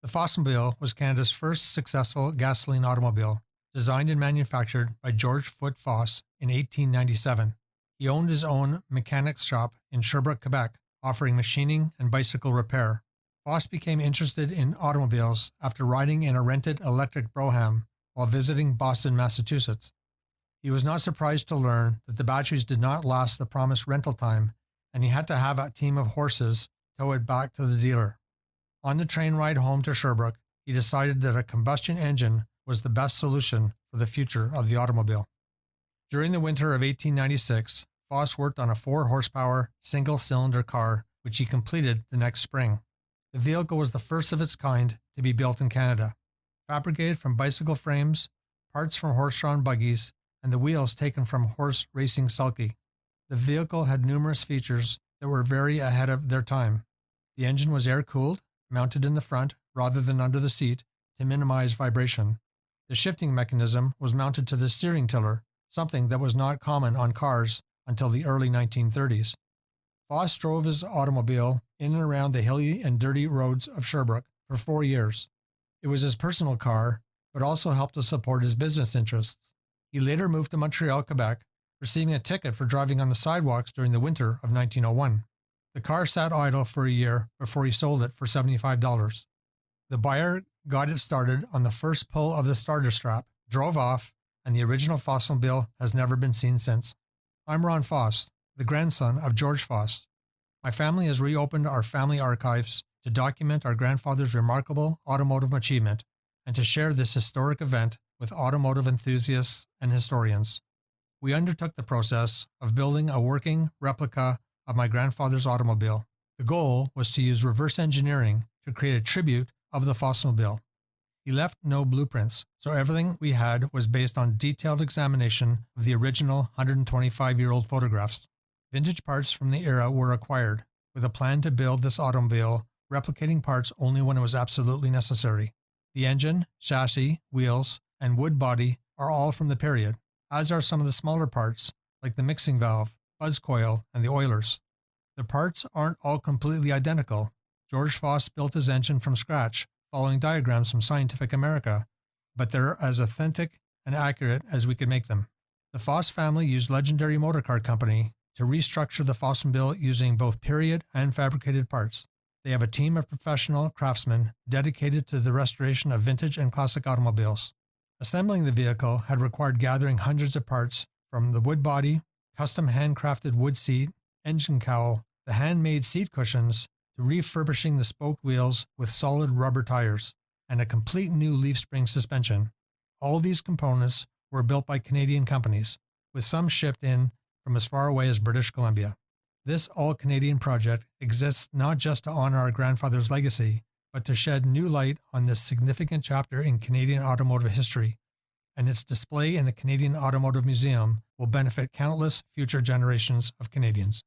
The Fossmobile was Canada's first successful gasoline automobile, designed and manufactured by George Foote Foss in 1897. He owned his own mechanics shop in Sherbrooke, Quebec, offering machining and bicycle repair. Foss became interested in automobiles after riding in a rented electric Brougham while visiting Boston, Massachusetts. He was not surprised to learn that the batteries did not last the promised rental time, and he had to have a team of horses tow it back to the dealer. On the train ride home to Sherbrooke, he decided that a combustion engine was the best solution for the future of the automobile. During the winter of 1896, Foss worked on a 4-horsepower, single-cylinder car, which he completed the next spring. The vehicle was the first of its kind to be built in Canada, fabricated from bicycle frames, parts from horse-drawn buggies, and the wheels taken from horse racing sulky. The vehicle had numerous features that were very ahead of their time. The engine was air-cooled, mounted in the front rather than under the seat to minimize vibration. The shifting mechanism was mounted to the steering tiller, something that was not common on cars until the early 1930s. Foss drove his automobile in and around the hilly and dirty roads of Sherbrooke for 4 years. It was his personal car, but also helped to support his business interests. He later moved to Montreal, Quebec, receiving a ticket for driving on the sidewalks during the winter of 1901. The car sat idle for a year before he sold it for $75. The buyer got it started on the first pull of the starter strap, drove off, and the original Fossmobile has never been seen since. I'm Ron Foss, the grandson of George Foss. My family has reopened our family archives to document our grandfather's remarkable automotive achievement and to share this historic event with automotive enthusiasts and historians. We undertook the process of building a working replica of my grandfather's automobile. The goal was to use reverse engineering to create a tribute of the Fossmobile. He left no blueprints, so everything we had was based on detailed examination of the original 125-year-old photographs. Vintage parts from the era were acquired, with a plan to build this automobile, replicating parts only when it was absolutely necessary. The engine, chassis, wheels, and wood body are all from the period, as are some of the smaller parts, like the mixing valve, buzz coil, and the oilers. The parts aren't all completely identical. George Foss built his engine from scratch, following diagrams from Scientific America, but they're as authentic and accurate as we could make them. The Foss family used legendary motorcar company to restructure the Fossmobile using both period and fabricated parts. They have a team of professional craftsmen dedicated to the restoration of vintage and classic automobiles. Assembling the vehicle had required gathering hundreds of parts from the wood body, custom handcrafted wood seat, engine cowl, the handmade seat cushions, to refurbishing the spoked wheels with solid rubber tires, and a complete new leaf spring suspension. All these components were built by Canadian companies, with some shipped in from as far away as British Columbia. This all-Canadian project exists not just to honor our grandfather's legacy, but to shed new light on this significant chapter in Canadian automotive history, and its display in the Canadian Automotive Museum will benefit countless future generations of Canadians.